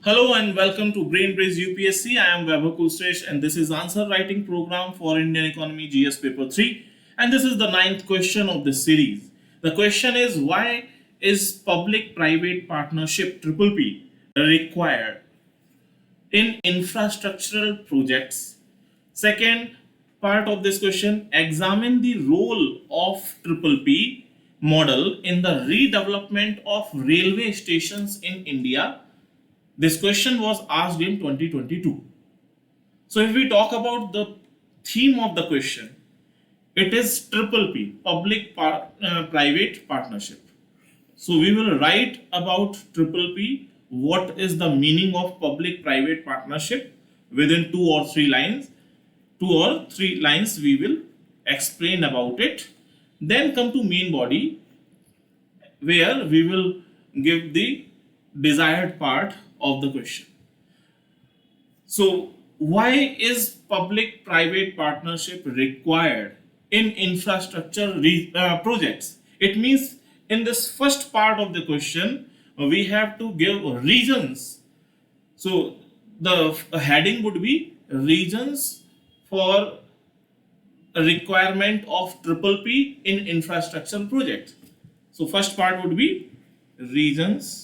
Hello and welcome to BrainBridge UPSC. I am Vaibhav Kulshrestha and this is answer writing program for Indian Economy GS paper 3 and this is the ninth question of this series. The question is, why is public private partnership triple P required in infrastructural projects? Second part of this question, examine the role of triple P model in the redevelopment of railway stations in India. This question was asked in 2022. So if we talk about the theme of the question, it is triple P, private partnership. So we will write about triple P, what is the meaning of public private partnership within two or three lines. Two or three lines we will explain about it. Then come to main body where we will give the desired part of the question. So, why is public private partnership required in infrastructure projects? It means in this first part of the question, we have to give reasons. So, the heading would be reasons for a requirement of triple P in infrastructure project. So, first part would be reasons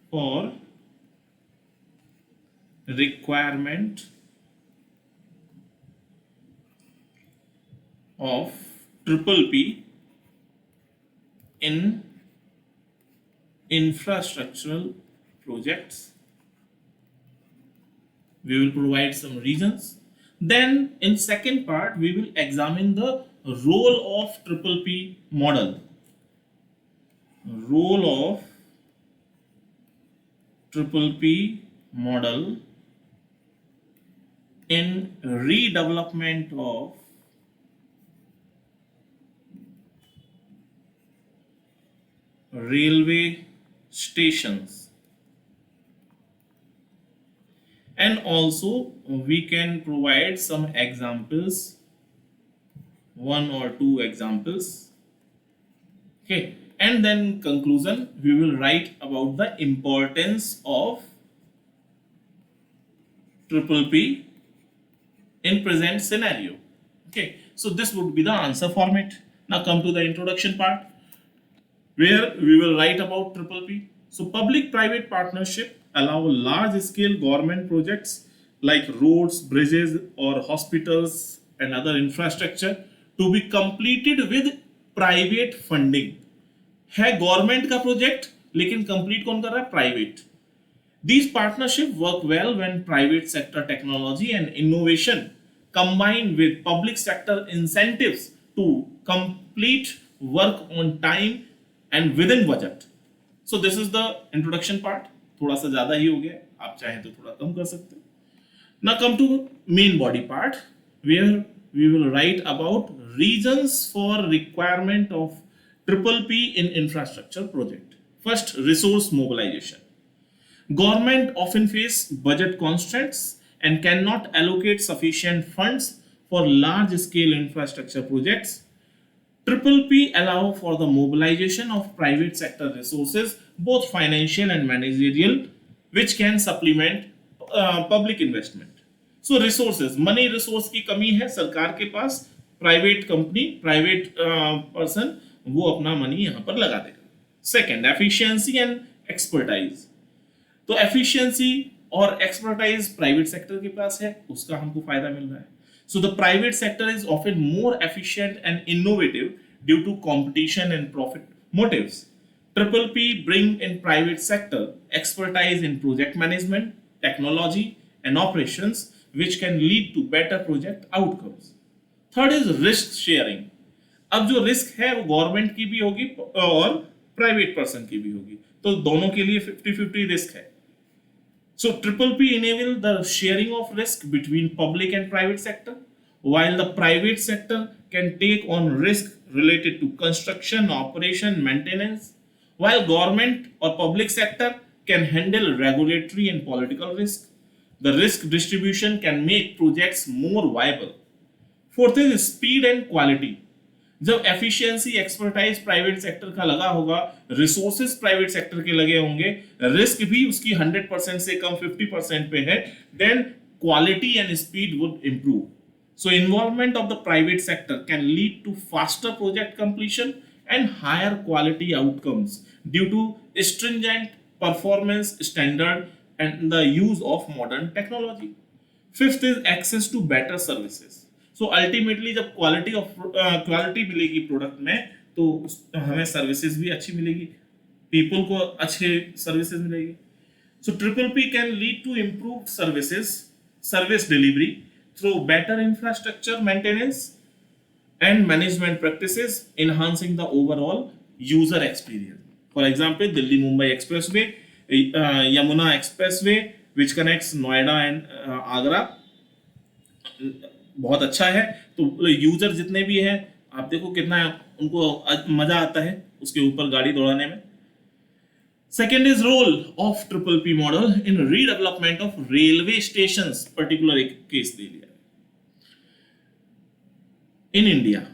for requirement of triple P in infrastructural projects. We will provide some reasons. Then in second part we will examine the role of triple P model. Role of triple P model in redevelopment of railway stations, and also we can provide some examples, one or two examples. Okay, and then conclusion we will write about the importance of triple P in present scenario. Okay, so this would be the answer format. Now come to the introduction part where we will write about triple P. So public private partnership allow large scale government projects like roads, bridges or hospitals and other infrastructure to be completed with private funding. है government का project लेकिन complete कौन कर रहा है? Private. These partnerships work well when private sector technology and innovation combined with public sector incentives to complete work on time and within budget. So this is the introduction part. थोड़ा सा ज्यादा ही हो गया, आप चाहें तो थोड़ा कम कर सकते हो. Now come to main body part where we will write about reasons for requirement of triple P in infrastructure project. First, resource mobilization. Government often face budget constraints and cannot allocate sufficient funds for large scale infrastructure projects. Triple P allow for the mobilization of private sector resources, both financial and managerial, which can supplement public investment. So resources, money resource की कमी है सरकार के पास, private company, private person वो अपना money यहाँ पर लगा देगा. Second, efficiency and expertise. तो एफिशिएंसी और एक्सपर्टाइज प्राइवेट सेक्टर के पास है, उसका हमको फायदा मिल रहा है. So the private sector is often more efficient and innovative due to competition and profit motives. Triple P bring in private sector expertise in project management, technology and operations which can lead to better project outcomes. Third is risk sharing. अब जो risk है वो government की भी होगी और private person की भी होगी, तो दोनों के लिए 50-50 रिस्क है. So triple P enable the sharing of risk between public and private sector, while the private sector can take on risk related to construction, operation, maintenance, while government or public sector can handle regulatory and political risk. The risk distribution can make projects more viable. Fourth is speed and quality. जब efficiency expertise private sector का लगा होगा, resources private sector के लगे होंगे, risk भी उसकी 100% से कम 50% पे है, then quality and speed would improve. So involvement of the private sector can lead to faster project completion and higher quality outcomes due to stringent performance standard and the use of modern technology. Fifth is access to better services. So ultimately जब quality मिलेगी product में, तो हमें services भी अच्छी मिलेगी, people को अच्छे सर्विसेज मिलेगी. So triple P can lead to improved service delivery through better infrastructure maintenance and management practices, enhancing the overall user experience. For example, Delhi Mumbai Expressway, Yamuna Expressway, which connects Noida and Agra, बहुत अच्छा है. तो user जितने भी हैं, आप देखो कितना उनको मजा आता है उसके ऊपर गाड़ी दौड़ाने में. Second is role of triple P model in redevelopment of railway stations. Particular एक केस ले लिया in India.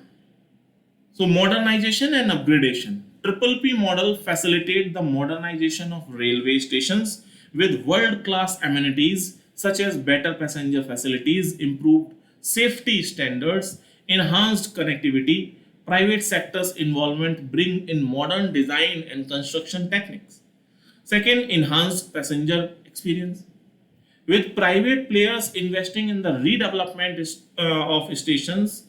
So modernization and upgradation. Triple P model facilitate the modernization of railway stations with world-class amenities such as better passenger facilities, improved safety standards, enhanced connectivity. Private sector's involvement bring in modern design and construction techniques. Second, enhanced passenger experience. With private players investing in the redevelopment of stations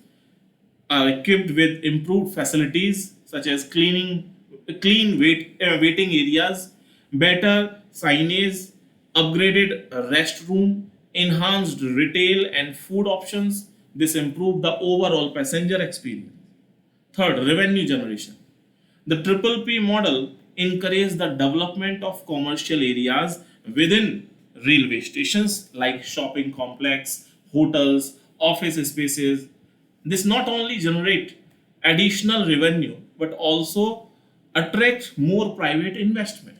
equipped with improved facilities such as clean waiting areas, better signage, upgraded restroom, enhanced retail and food options, this improve the overall passenger experience. Third, revenue generation. The triple P model encourages the development of commercial areas within railway stations like shopping complex, hotels, office spaces. This not only generate additional revenue but also attract more private investment.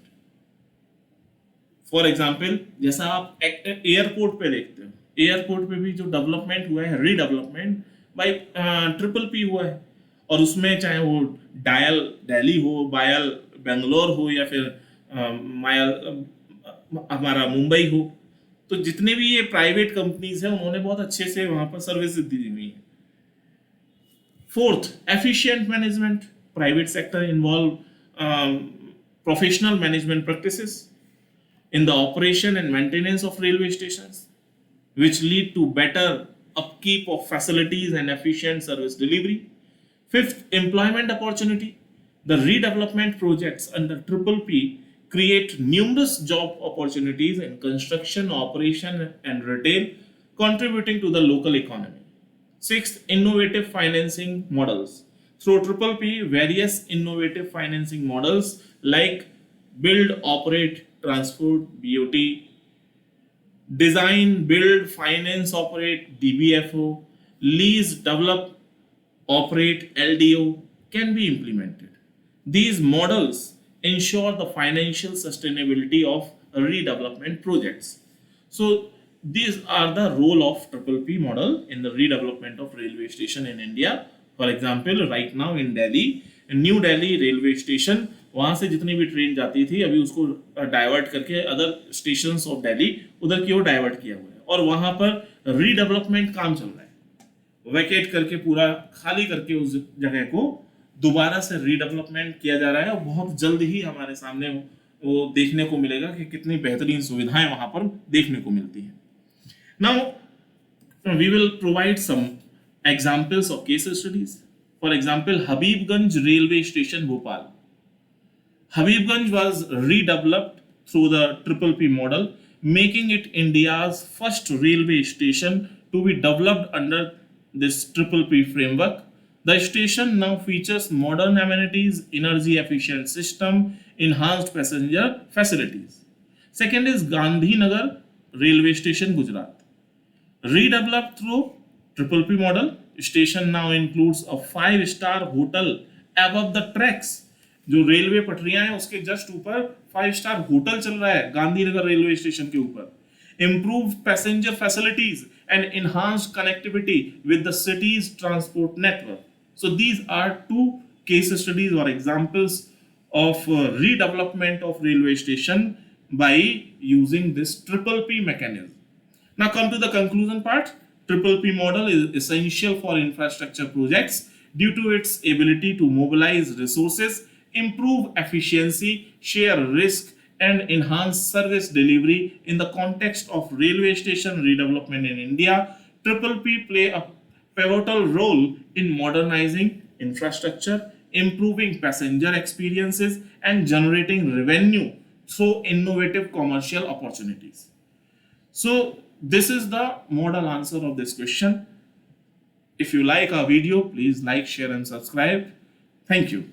For example, जैसा आप airport पे देखते हो, airport पे भी जो development हुआ है, रीडेवलपमेंट बाय ट्रिपल पी हुआ है, और उसमें चाहे वो डायल दिल्ली हो, बायल बेंगलोर हो, या फिर मायल हमारा मुंबई हो, तो जितने भी ये प्राइवेट कंपनीज हैं उन्होंने बहुत अच्छे से वहां पर सर्विस दी हुई है. Fourth, efficient management. Private sector involve professional management practices in the operation and maintenance of railway stations, which lead to better upkeep of facilities and efficient service delivery. Fifth, employment opportunity. The redevelopment projects under triple P create numerous job opportunities in construction, operation, and retail, contributing to the local economy. Sixth, innovative financing models. Through triple P, various innovative financing models like build, operate, transport BOT, design, build, finance, operate DBFO, lease, develop, operate LDO can be implemented. These models ensure the financial sustainability of redevelopment projects. So these are the role of triple P model in the redevelopment of railway station in India. For example, right now in Delhi, new Delhi railway station, वहां से जितनी भी train जाती थी अभी उसको divert करके other stations of Delhi उधर की ओर डाइवर्ट किया हुआ है, और वहां पर रीडेवलपमेंट काम चल रहा है. वैकेट करके पूरा खाली करके उस जगह को दोबारा से रीडेवलपमेंट किया जा रहा है, और बहुत जल्द ही हमारे सामने वो देखने को मिलेगा कि कितनी बेहतरीन सुविधाएं वहां पर देखने को मिलती हैं. Now we will provide some examples of case studies. For example, Habibganj railway station, Bhopal. Habibganj was redeveloped through the triple P model, making it India's first railway station to be developed under this triple P framework. The station now features modern amenities, energy efficient system, enhanced passenger facilities. Second is Gandhinagar railway station, Gujarat. Redeveloped through triple P model, station now includes a 5-star hotel above the tracks. जो railway पटरियां हैं उसके just ऊपर five-star hotel चल रहा है Gandhinagar railway station के ऊपर. Improved passenger facilities and enhanced connectivity with the city's transport network. So these are two case studies or examples of redevelopment of railway station by using this triple P mechanism. Now come to the conclusion part. Triple P model is essential for infrastructure projects due to its ability to mobilize resources, improve efficiency, share risk, and enhance service delivery in the context of railway station redevelopment in India. Triple P play a pivotal role in modernizing infrastructure, improving passenger experiences, and generating revenue through innovative commercial opportunities. So this is the model answer of this question. If you like our video, please like, share, and subscribe. Thank you.